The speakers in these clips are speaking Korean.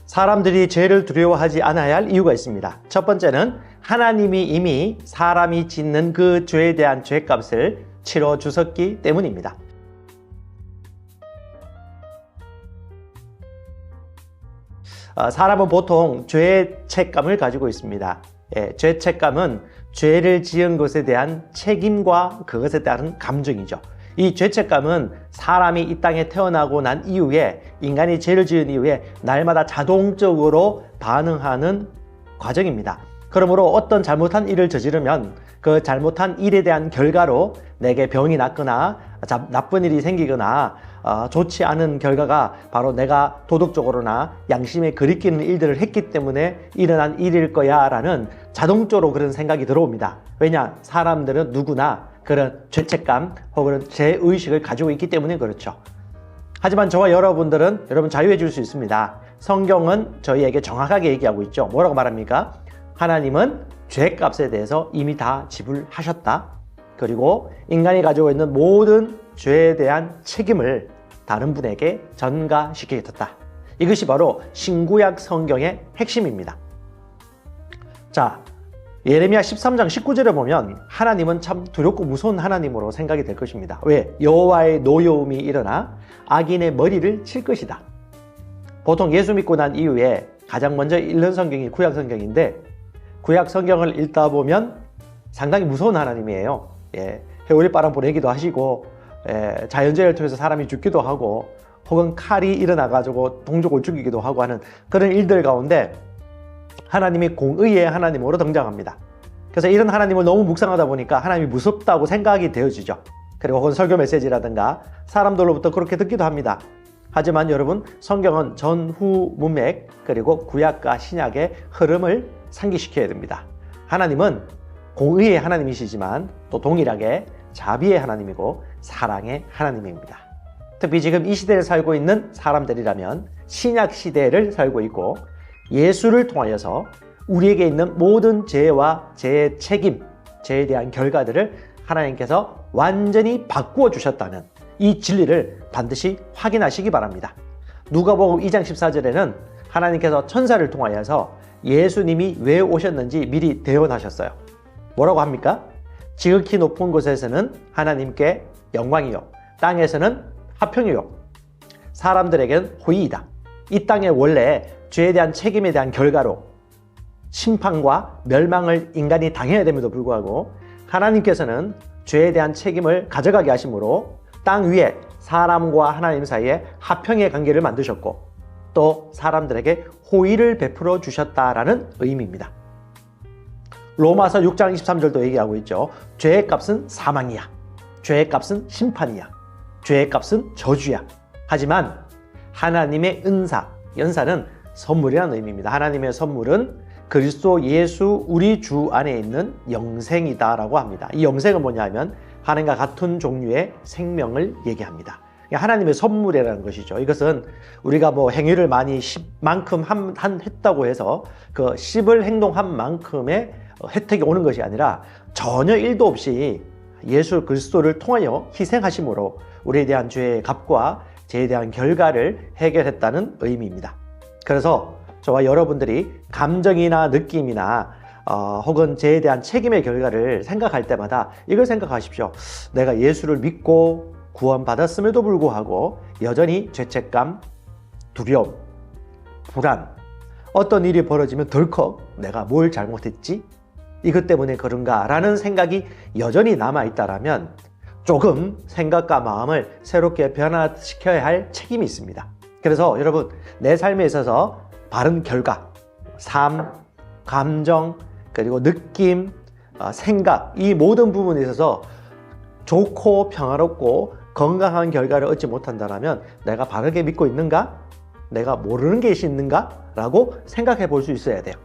사람들이 죄를 두려워하지 않아야 할 이유가 있습니다. 첫 번째는 하나님이 이미 사람이 짓는 그 죄에 대한 죄값을 치러 주셨기 때문입니다. 사람은 보통 죄의 책감을 가지고 있습니다. 죄책감은 죄를 지은 것에 대한 책임과 그것에 따른 감정이죠. 이 죄책감은 사람이 이 땅에 태어나고 난 이후에, 인간이 죄를 지은 이후에 날마다 자동적으로 반응하는 과정입니다. 그러므로 어떤 잘못한 일을 저지르면 그 잘못한 일에 대한 결과로 내게 병이 났거나 나쁜 일이 생기거나 좋지 않은 결과가 바로 내가 도덕적으로나 양심에 거리끼는 일들을 했기 때문에 일어난 일일 거야 라는 자동적으로 그런 생각이 들어옵니다. 왜냐? 사람들은 누구나 그런 죄책감 혹은 죄의식을 가지고 있기 때문에 그렇죠. 하지만 저와 여러분들은 자유해 줄 수 있습니다. 성경은 저희에게 정확하게 얘기하고 있죠. 뭐라고 말합니까? 하나님은 죄값에 대해서 이미 다 지불하셨다. 그리고 인간이 가지고 있는 모든 죄에 대한 책임을 다른 분에게 전가시키겠다. 이것이 바로 신구약 성경의 핵심입니다. 자, 예레미야 13장 19절에 보면 하나님은 참 두렵고 무서운 하나님으로 생각이 될 것입니다. 왜? 여호와의 노여움이 일어나 악인의 머리를 칠 것이다. 보통 예수 믿고 난 이후에 가장 먼저 읽는 성경이 구약 성경인데, 구약 성경을 읽다 보면 상당히 무서운 하나님이에요. 해오리바람 보내기도 하시고, 자연재해를 통해서 사람이 죽기도 하고, 혹은 칼이 일어나가지고 동족을 죽이기도 하고 하는 그런 일들 가운데 하나님이 공의의 하나님으로 등장합니다. 그래서 이런 하나님을 너무 묵상하다 보니까 하나님이 무섭다고 생각이 되어지죠. 그리고 혹은 설교 메시지라든가 사람들로부터 그렇게 듣기도 합니다. 하지만 여러분, 성경은 전후 문맥 그리고 구약과 신약의 흐름을 상기시켜야 됩니다. 하나님은 공의의 하나님이시지만 또 동일하게 자비의 하나님이고 사랑의 하나님입니다. 특히 지금 이 시대를 살고 있는 사람들이라면 신약 시대를 살고 있고 예수를 통하여서 우리에게 있는 모든 죄와 죄의 책임, 죄에 대한 결과들을 하나님께서 완전히 바꾸어 주셨다는 이 진리를 반드시 확인하시기 바랍니다. 누가복음 2장 14절에는 하나님께서 천사를 통하여서 예수님이 왜 오셨는지 미리 대언하셨어요. 뭐라고 합니까? 지극히 높은 곳에서는 하나님께 영광이요, 땅에서는 화평이요, 사람들에게는 호의이다. 이 땅에 원래 죄에 대한 책임에 대한 결과로 심판과 멸망을 인간이 당해야 됨에도 불구하고 하나님께서는 죄에 대한 책임을 가져가게 하심으로 땅 위에 사람과 하나님 사이에 화평의 관계를 만드셨고 또 사람들에게 호의를 베풀어 주셨다라는 의미입니다. 로마서 6장 23절도 얘기하고 있죠. 죄의 값은 사망이야. 죄의 값은 심판이야. 죄의 값은 저주야. 하지만 하나님의 은사, 연사는 선물이라는 의미입니다. 하나님의 선물은 그리스도 예수 우리 주 안에 있는 영생이다라고 합니다. 이 영생은 뭐냐면 하나님과 같은 종류의 생명을 얘기합니다. 하나님의 선물이라는 것이죠. 이것은 우리가 행위를 많이 10만큼 했다고 해서 그 10을 행동한 만큼의 혜택이 오는 것이 아니라 전혀 일도 없이 예수 그리스도를 통하여 희생하심으로 우리에 대한 죄의 값과 죄에 대한 결과를 해결했다는 의미입니다. 그래서 저와 여러분들이 감정이나 느낌이나 혹은 죄에 대한 책임의 결과를 생각할 때마다 이걸 생각하십시오. 내가 예수를 믿고 구원받았음에도 불구하고 여전히 죄책감, 두려움, 불안, 어떤 일이 벌어지면 덜컥 내가 뭘 잘못했지? 이것 때문에 그런가? 라는 생각이 여전히 남아있다면 조금 생각과 마음을 새롭게 변화시켜야 할 책임이 있습니다. 그래서 여러분, 내 삶에 있어서 바른 결과, 삶, 감정, 그리고 느낌, 생각, 이 모든 부분에 있어서 좋고 평화롭고 건강한 결과를 얻지 못한다면 내가 바르게 믿고 있는가? 내가 모르는 게 있는가? 라고 생각해 볼 수 있어야 돼요.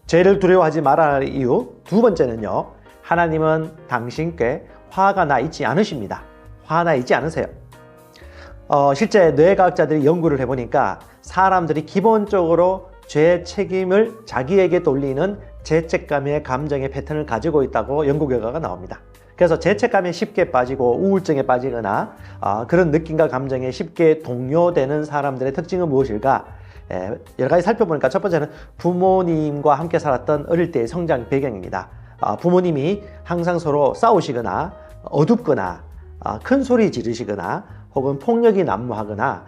죄를 두려워하지 말아야 할 이유 두 번째는요, 하나님은 당신께 화가 나 있지 않으십니다. 화나 있지 않으세요. 실제 뇌과학자들이 연구를 해보니까 사람들이 기본적으로 죄의 책임을 자기에게 돌리는 죄책감의 감정의 패턴을 가지고 있다고 연구 결과가 나옵니다. 그래서 죄책감에 쉽게 빠지고 우울증에 빠지거나 그런 느낌과 감정에 쉽게 동요되는 사람들의 특징은 무엇일까? 여러 가지 살펴보니까 첫 번째는 부모님과 함께 살았던 어릴 때의 성장 배경입니다. 부모님이 항상 서로 싸우시거나 어둡거나 큰 소리 지르시거나 혹은 폭력이 난무하거나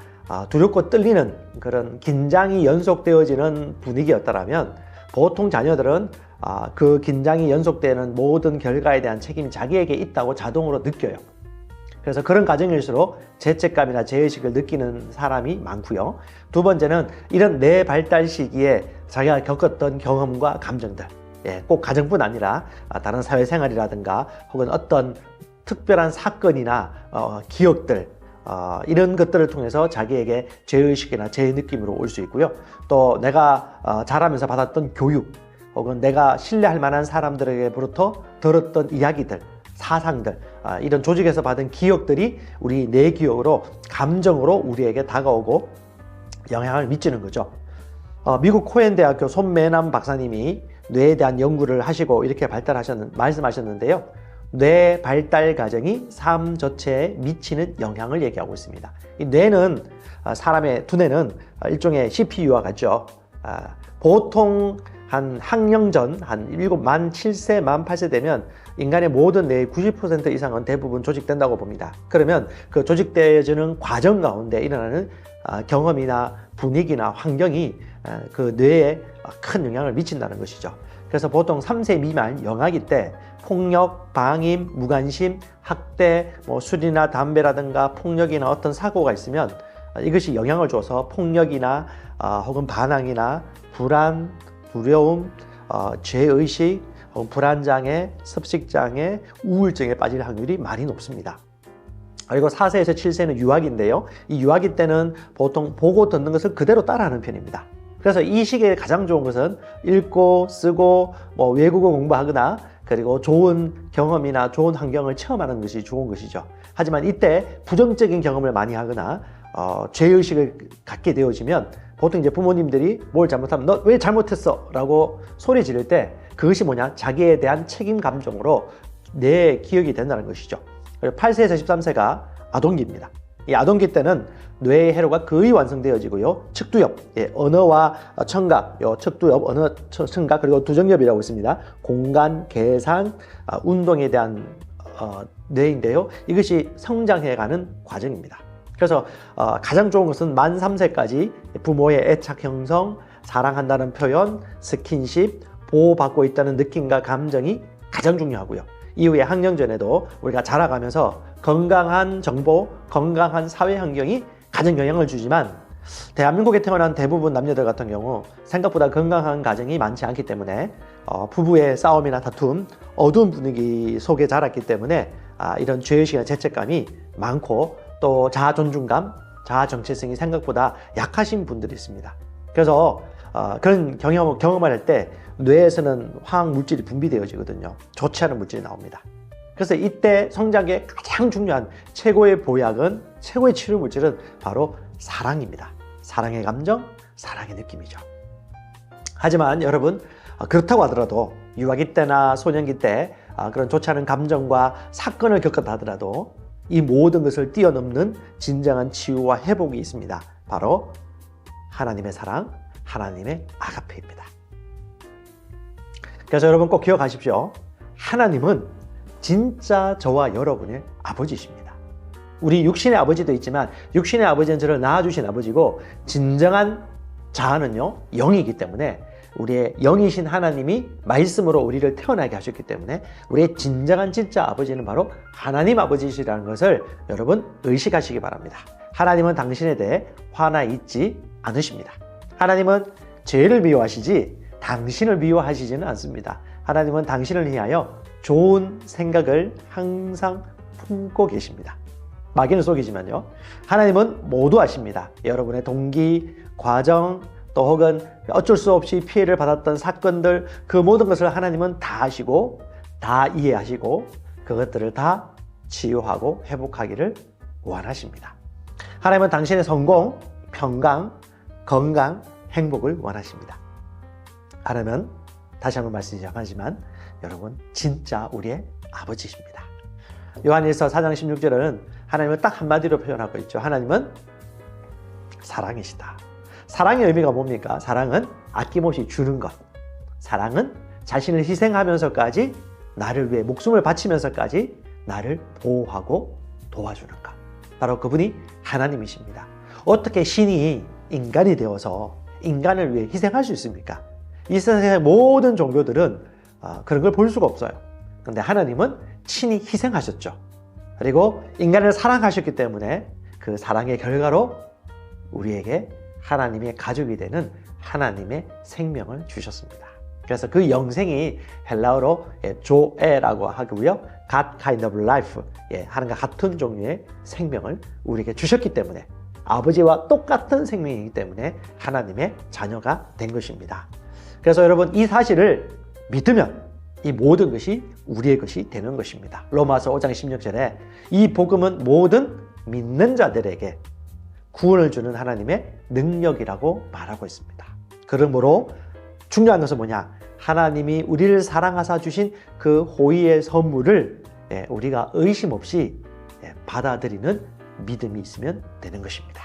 두렵고 떨리는 그런 긴장이 연속되어지는 분위기였더라면 보통 자녀들은 그 긴장이 연속되는 모든 결과에 대한 책임이 자기에게 있다고 자동으로 느껴요. 그래서 그런 가정일수록 죄책감이나 죄의식을 느끼는 사람이 많고요. 두 번째는 이런 뇌 발달 시기에 자기가 겪었던 경험과 감정들, 꼭 가정뿐 아니라 다른 사회생활이라든가 혹은 어떤 특별한 사건이나 기억들, 이런 것들을 통해서 자기에게 죄의식이나 죄의 느낌으로 올 수 있고요. 또 내가 자라면서 받았던 교육 혹은 내가 신뢰할 만한 사람들에게부터 들었던 이야기들, 사상들, 이런 조직에서 받은 기억들이 우리 뇌 기억으로 감정으로 우리에게 다가오고 영향을 미치는 거죠. 미국 코엔 대학교 손매남 박사님이 뇌에 대한 연구를 하시고 이렇게 말씀하셨는데요. 뇌 발달 과정이 삶 전체에 미치는 영향을 얘기하고 있습니다. 이 뇌는 사람의 두뇌는 일종의 CPU와 같죠. 보통 한 학령 전 한 7만 7세, 만 8세 되면 인간의 모든 뇌의 90% 이상은 대부분 조직된다고 봅니다. 그러면 그 조직되어지는 과정 가운데 일어나는 경험이나 분위기나 환경이 그 뇌에 큰 영향을 미친다는 것이죠. 그래서 보통 3세 미만 영아기 때 폭력, 방임, 무관심, 학대, 술이나 담배라든가 폭력이나 어떤 사고가 있으면 이것이 영향을 줘서 폭력이나 혹은 반항이나 불안, 두려움, 죄의식, 불안장애, 습식장애, 우울증에 빠질 확률이 많이 높습니다. 그리고 4세에서 7세는 유아기인데요. 이 유아기 때는 보통 보고 듣는 것을 그대로 따라하는 편입니다. 그래서 이 시기에 가장 좋은 것은 읽고 쓰고 외국어 공부하거나 그리고 좋은 경험이나 좋은 환경을 체험하는 것이 좋은 것이죠. 하지만 이때 부정적인 경험을 많이 하거나 죄의식을 갖게 되어지면 보통 이제 부모님들이 뭘 잘못하면 너 왜 잘못했어? 라고 소리 지를 때 그것이 뭐냐? 자기에 대한 책임 감정으로 내 기억이 된다는 것이죠. 그리고 8세에서 13세가 아동기입니다. 이 아동기 때는 뇌의 회로가 거의 완성되어지고요. 측두엽, 언어와 청각, 측두엽, 언어, 청각, 그리고 두정엽이라고 있습니다. 공간, 계산, 운동에 대한 뇌인데요. 이것이 성장해가는 과정입니다. 그래서 가장 좋은 것은 만 3세까지 부모의 애착 형성, 사랑한다는 표현, 스킨십, 보호받고 있다는 느낌과 감정이 가장 중요하고요. 이후에 학령전에도 우리가 자라가면서 건강한 정보, 건강한 사회 환경이 가장 영향을 주지만 대한민국에 태어난 대부분 남녀들 같은 경우 생각보다 건강한 가정이 많지 않기 때문에 부부의 싸움이나 다툼, 어두운 분위기 속에 자랐기 때문에 이런 죄의식이나 죄책감이 많고 또 자아 존중감, 자아 정체성이 생각보다 약하신 분들이 있습니다. 그래서 그런 경험을 할 때 뇌에서는 화학 물질이 분비되어지거든요. 좋지 않은 물질이 나옵니다. 그래서 이때 성장에 가장 중요한 최고의 보약은, 최고의 치료 물질은 바로 사랑입니다. 사랑의 감정, 사랑의 느낌이죠. 하지만 여러분, 그렇다고 하더라도 유아기 때나 소년기 때 그런 좋지 않은 감정과 사건을 겪었다 하더라도 이 모든 것을 뛰어넘는 진정한 치유와 회복이 있습니다. 바로 하나님의 사랑, 하나님의 아가페입니다. 그래서 여러분 꼭 기억하십시오. 하나님은 진짜 저와 여러분의 아버지십니다. 우리 육신의 아버지도 있지만 육신의 아버지는 저를 낳아주신 아버지고 진정한 자아는요, 영이기 때문에 우리의 영이신 하나님이 말씀으로 우리를 태어나게 하셨기 때문에 우리의 진정한 진짜 아버지는 바로 하나님 아버지시라는 것을 여러분 의식하시기 바랍니다. 하나님은 당신에 대해 화나 있지 않으십니다. 하나님은 죄를 미워하시지 당신을 미워하시지는 않습니다. 하나님은 당신을 위하여 좋은 생각을 항상 품고 계십니다. 마귀는 속이지만요. 하나님은 모두 아십니다. 여러분의 동기, 과정, 또 혹은 어쩔 수 없이 피해를 받았던 사건들, 그 모든 것을 하나님은 다 아시고 다 이해하시고 그것들을 다 치유하고 회복하기를 원하십니다. 하나님은 당신의 성공, 평강, 건강, 행복을 원하십니다. 하나님은 다시 한번 말씀하지만 여러분 진짜 우리의 아버지십니다. 요한일서 4장 16절은 하나님을 딱 한마디로 표현하고 있죠. 하나님은 사랑이시다. 사랑의 의미가 뭡니까? 사랑은 아낌없이 주는 것. 사랑은 자신을 희생하면서까지 나를 위해 목숨을 바치면서까지 나를 보호하고 도와주는 것. 바로 그분이 하나님이십니다. 어떻게 신이 인간이 되어서 인간을 위해 희생할 수 있습니까? 이 세상의 모든 종교들은 그런 걸 볼 수가 없어요. 그런데 하나님은 친히 희생하셨죠. 그리고 인간을 사랑하셨기 때문에 그 사랑의 결과로 우리에게 하나님의 가족이 되는 하나님의 생명을 주셨습니다. 그래서 그 영생이 헬라어로 조에라고 하고요. God kind of life, 하나님과 같은 종류의 생명을 우리에게 주셨기 때문에 아버지와 똑같은 생명이기 때문에 하나님의 자녀가 된 것입니다. 그래서 여러분 이 사실을 믿으면 이 모든 것이 우리의 것이 되는 것입니다. 로마서 5장 16절에 이 복음은 모든 믿는 자들에게 구원을 주는 하나님의 능력이라고 말하고 있습니다. 그러므로 중요한 것은 뭐냐? 하나님이 우리를 사랑하사 주신 그 호의의 선물을 우리가 의심 없이 받아들이는 믿음이 있으면 되는 것입니다.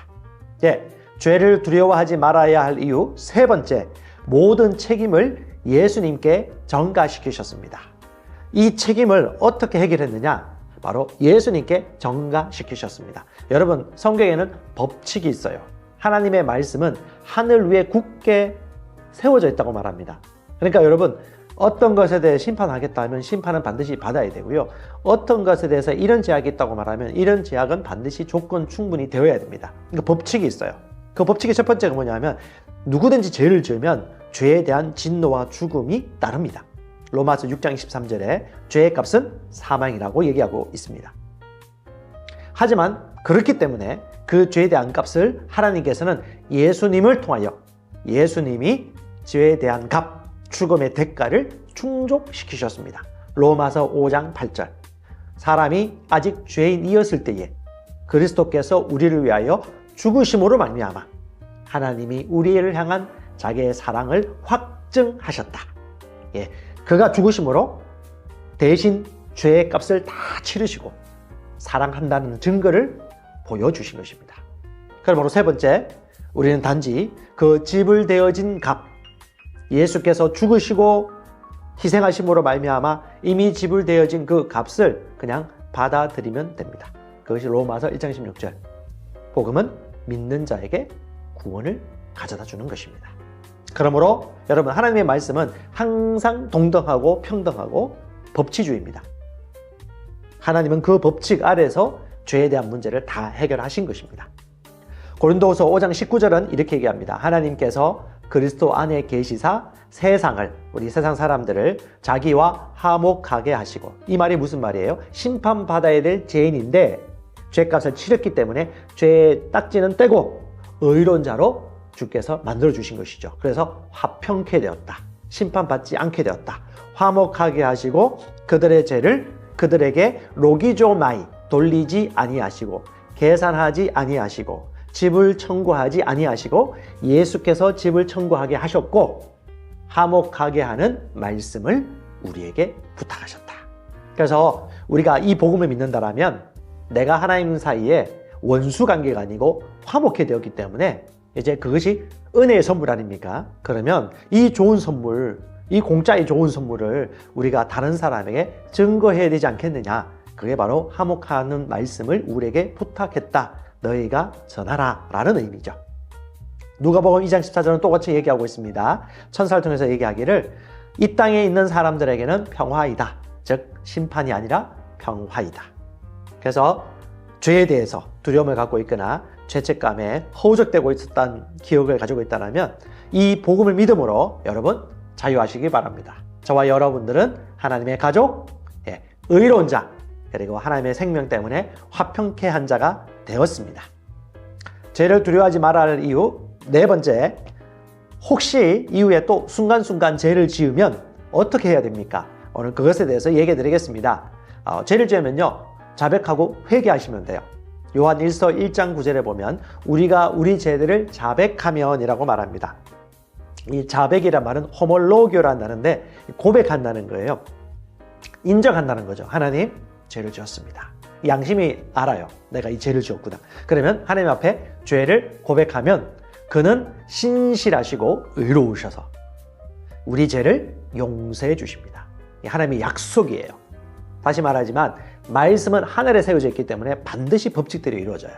죄를 두려워하지 말아야 할 이유 세 번째, 모든 책임을 예수님께 전가시키셨습니다. 이 책임을 어떻게 해결했느냐? 바로 예수님께 전가시키셨습니다. 여러분, 성경에는 법칙이 있어요. 하나님의 말씀은 하늘 위에 굳게 세워져 있다고 말합니다. 그러니까 여러분, 어떤 것에 대해 심판하겠다 하면 심판은 반드시 받아야 되고요. 어떤 것에 대해서 이런 제약이 있다고 말하면 이런 제약은 반드시 조건 충분히 되어야 됩니다. 그러니까 법칙이 있어요. 그 법칙의 첫 번째가 뭐냐면 누구든지 죄를 지으면 죄에 대한 진노와 죽음이 따릅니다. 로마서 6장 23절에 죄의 값은 사망이라고 얘기하고 있습니다. 하지만 그렇기 때문에 그 죄에 대한 값을 하나님께서는 예수님을 통하여 예수님이 죄에 대한 값, 죽음의 대가를 충족시키셨습니다. 로마서 5장 8절. 사람이 아직 죄인이었을 때에 그리스도께서 우리를 위하여 죽으심으로 말미암아 하나님이 우리를 향한 자기의 사랑을 확증하셨다. 그가 죽으심으로 대신 죄의 값을 다 치르시고 사랑한다는 증거를 보여주신 것입니다. 그러므로 세 번째, 우리는 단지 그 지불되어진 값, 예수께서 죽으시고 희생하심으로 말미암아 이미 지불되어진 그 값을 그냥 받아들이면 됩니다. 그것이 로마서 1장 16절. 복음은 믿는 자에게 구원을 가져다 주는 것입니다. 그러므로 여러분, 하나님의 말씀은 항상 동등하고 평등하고 법치주의입니다. 하나님은 그 법칙 아래서 죄에 대한 문제를 다 해결하신 것입니다. 고린도후서 5장 19절은 이렇게 얘기합니다. 하나님께서 그리스도 안에 계시사 세상을, 우리 세상 사람들을 자기와 화목하게 하시고, 이 말이 무슨 말이에요? 심판받아야 될 죄인인데 죄값을 치렀기 때문에 죄의 딱지는 떼고 의로운 자로 주께서 만들어주신 것이죠. 그래서 화평케 되었다. 심판받지 않게 되었다. 화목하게 하시고 그들의 죄를 그들에게 로기조마이, 돌리지 아니하시고 계산하지 아니하시고 집을 청구하지 아니하시고 예수께서 집을 청구하게 하셨고 화목하게 하는 말씀을 우리에게 부탁하셨다. 그래서 우리가 이 복음을 믿는다라면 내가 하나님 사이에 원수 관계가 아니고 화목해 되었기 때문에 이제 그것이 은혜의 선물 아닙니까? 그러면 이 좋은 선물, 이 공짜의 좋은 선물을 우리가 다른 사람에게 증거해야 되지 않겠느냐? 그게 바로 화목하는 말씀을 우리에게 부탁했다. 너희가 전하라 라는 의미죠. 누가복음 2장 14절은 똑같이 얘기하고 있습니다. 천사를 통해서 얘기하기를 이 땅에 있는 사람들에게는 평화이다. 즉 심판이 아니라 평화이다. 그래서 죄에 대해서 두려움을 갖고 있거나 죄책감에 허우적대고 있었던 기억을 가지고 있다면 이 복음을 믿음으로 여러분 자유하시기 바랍니다. 저와 여러분들은 하나님의 가족, 의로운 자, 그리고 하나님의 생명 때문에 화평케 한 자가 되었습니다. 죄를 두려워하지 말아야 할 이유 네 번째, 혹시 이후에 또 순간순간 죄를 지으면 어떻게 해야 됩니까? 오늘 그것에 대해서 얘기해 드리겠습니다. 죄를 지으면요, 자백하고 회개하시면 돼요. 요한 1서 1장 9절에 보면 우리가 우리 죄들을 자백하면 이라고 말합니다. 이 자백이란 말은 호몰로교라는 단어인데 고백한다는 거예요. 인정한다는 거죠. 하나님, 죄를 지었습니다. 양심이 알아요. 내가 이 죄를 지었구나. 그러면 하나님 앞에 죄를 고백하면 그는 신실하시고 의로우셔서 우리 죄를 용서해 주십니다. 이 하나님의 약속이에요. 다시 말하지만 말씀은 하늘에 세워져 있기 때문에 반드시 법칙대로 이루어져요.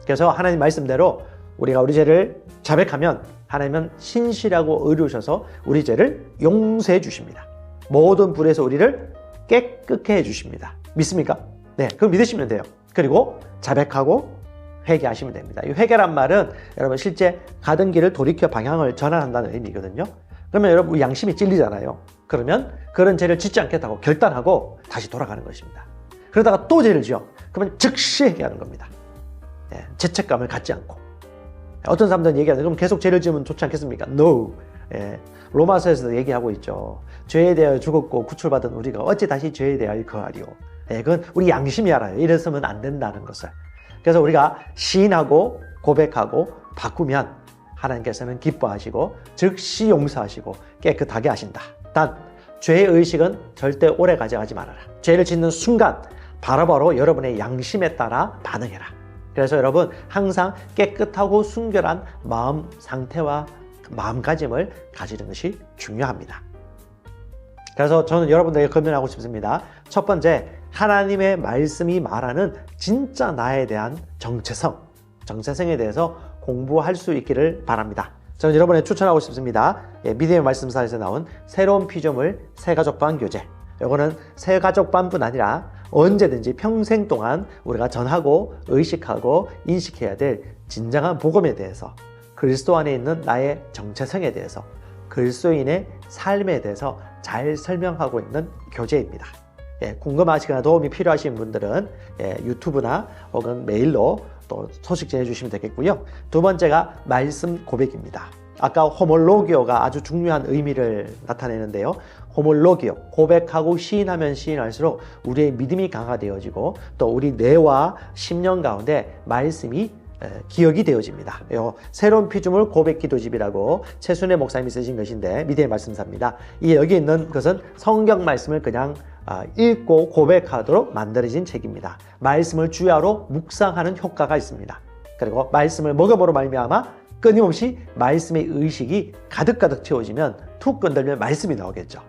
그래서 하나님 말씀대로 우리가 우리 죄를 자백하면 하나님은 신실하고 의로우셔서 우리 죄를 용서해 주십니다. 모든 불에서 우리를 깨끗게 해 주십니다. 믿습니까? 네, 그럼 믿으시면 돼요. 그리고 자백하고 회개하시면 됩니다. 이 회개란 말은 여러분 실제 가던 길을 돌이켜 방향을 전환한다는 의미거든요. 그러면 여러분 양심이 찔리잖아요. 그러면 그런 죄를 짓지 않겠다고 결단하고 다시 돌아가는 것입니다. 그러다가 또 죄를 지어. 그러면 즉시 회개하는 겁니다. 네, 죄책감을 갖지 않고. 어떤 사람들은 얘기하는 그럼 계속 죄를 지으면 좋지 않겠습니까? No. 예, 로마서에서도 얘기하고 있죠. 죄에 대하여 죽었고 구출받은 우리가 어찌 다시 죄에 대하여 거하리요. 예, 그건 우리 양심이 알아요. 이래서는 안 된다는 것을. 그래서 우리가 시인하고 고백하고 바꾸면 하나님께서는 기뻐하시고 즉시 용서하시고 깨끗하게 하신다. 단 죄의 의식은 절대 오래 가져가지 말아라. 죄를 짓는 순간 바로바로 여러분의 양심에 따라 반응해라. 그래서 여러분 항상 깨끗하고 순결한 마음 상태와 마음가짐을 가지는 것이 중요합니다. 그래서 저는 여러분들에게 권면하고 싶습니다. 첫 번째, 하나님의 말씀이 말하는 진짜 나에 대한 정체성에 대해서 공부할 수 있기를 바랍니다. 저는 여러분에 추천하고 싶습니다. 믿음의 말씀사에서 나온 새로운 피조물 새가족반 교재. 이거는 새가족반뿐 아니라 언제든지 평생 동안 우리가 전하고 의식하고 인식해야 될 진정한 복음에 대해서, 그리스도 안에 있는 나의 정체성에 대해서, 그리스도인의 삶에 대해서 잘 설명하고 있는 교재입니다. 궁금하시거나 도움이 필요하신 분들은 유튜브나 혹은 메일로 또 소식 전해주시면 되겠고요. 두 번째가 말씀 고백입니다. 아까 호몰로기오가 아주 중요한 의미를 나타내는데요. 호몰로기오, 고백하고 시인하면 시인할수록 우리의 믿음이 강화되어지고 또 우리 뇌와 심령 가운데 말씀이 기억이 되어집니다. 새로운 피조물 고백 기도집이라고 최순애 목사님이 쓰신 것인데 믿음의 말씀사입니다. 여기 있는 것은 성경 말씀을 그냥 읽고 고백하도록 만들어진 책입니다. 말씀을 주야로 묵상하는 효과가 있습니다. 그리고 말씀을 먹음으로 말미암아 끊임없이 말씀의 의식이 가득가득 채워지면 툭 건들면 말씀이 나오겠죠.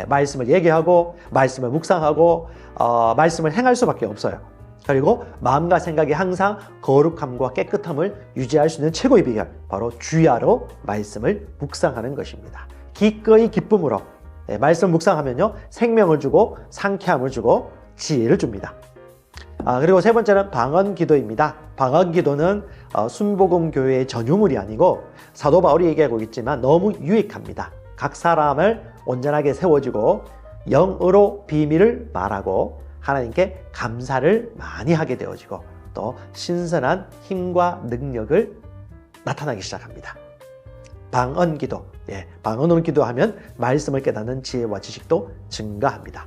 말씀을 얘기하고 말씀을 묵상하고 말씀을 행할 수밖에 없어요. 그리고 마음과 생각이 항상 거룩함과 깨끗함을 유지할 수 있는 최고의 비결, 바로 주야로 말씀을 묵상하는 것입니다. 기꺼이 기쁨으로 말씀 묵상하면요, 생명을 주고 상쾌함을 주고 지혜를 줍니다. 그리고 세 번째는 방언 기도입니다. 방언 기도는 순복음 교회의 전유물이 아니고 사도 바울이 얘기하고 있지만 너무 유익합니다. 각 사람을 온전하게 세워주고 영으로 비밀을 말하고 하나님께 감사를 많이 하게 되어지고 또 신선한 힘과 능력을 나타나기 시작합니다. 방언 기도, 방언으로 기도하면 말씀을 깨닫는 지혜와 지식도 증가합니다.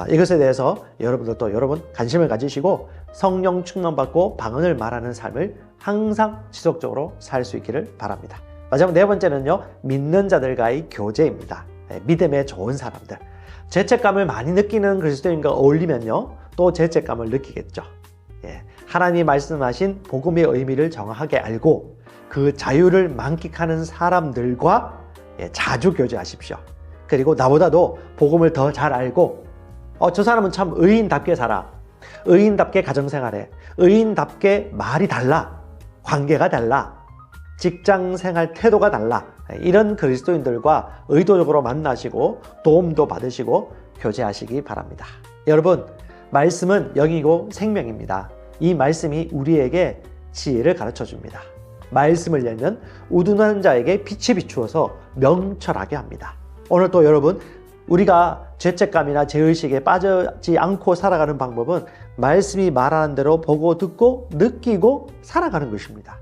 이것에 대해서 여러분들도 여러분 관심을 가지시고 성령 충만받고 방언을 말하는 삶을 항상 지속적으로 살 수 있기를 바랍니다. 마지막 네 번째는요, 믿는 자들과의 교제입니다. 믿음의 좋은 사람들. 죄책감을 많이 느끼는 그리스도인과 어울리면요, 또 죄책감을 느끼겠죠. 하나님이 말씀하신 복음의 의미를 정확하게 알고 그 자유를 만끽하는 사람들과 자주 교제하십시오. 그리고 나보다도 복음을 더 잘 알고 저 사람은 참 의인답게 살아, 의인답게 가정생활해, 의인답게 말이 달라, 관계가 달라, 직장생활 태도가 달라, 이런 그리스도인들과 의도적으로 만나시고 도움도 받으시고 교제하시기 바랍니다. 여러분, 말씀은 영이고 생명입니다. 이 말씀이 우리에게 지혜를 가르쳐 줍니다. 말씀을 열면 우둔한 자에게 빛이 비추어서 명철하게 합니다. 오늘 또 여러분, 우리가 죄책감이나 죄의식에 빠지지 않고 살아가는 방법은 말씀이 말하는 대로 보고 듣고 느끼고 살아가는 것입니다.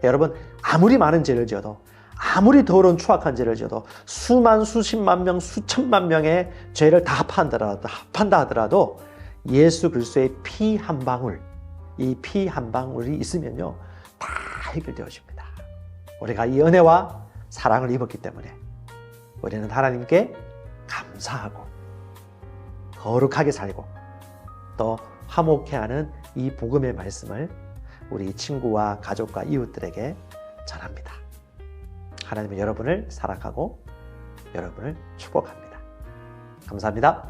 여러분, 아무리 많은 죄를 지어도, 아무리 더러운 추악한 죄를 지어도, 수만 수십만 명 수천만 명의 죄를 다 합한다 하더라도 예수 그리스도의 피 한 방울, 이 피 한 방울이 있으면요, 다 해결되어집니다. 우리가 이 은혜와 사랑을 입었기 때문에 우리는 하나님께 감사하고 거룩하게 살고 또 화목해 하는 이 복음의 말씀을 우리 친구와 가족과 이웃들에게 전합니다. 하나님은 여러분을 사랑하고 여러분을 축복합니다. 감사합니다.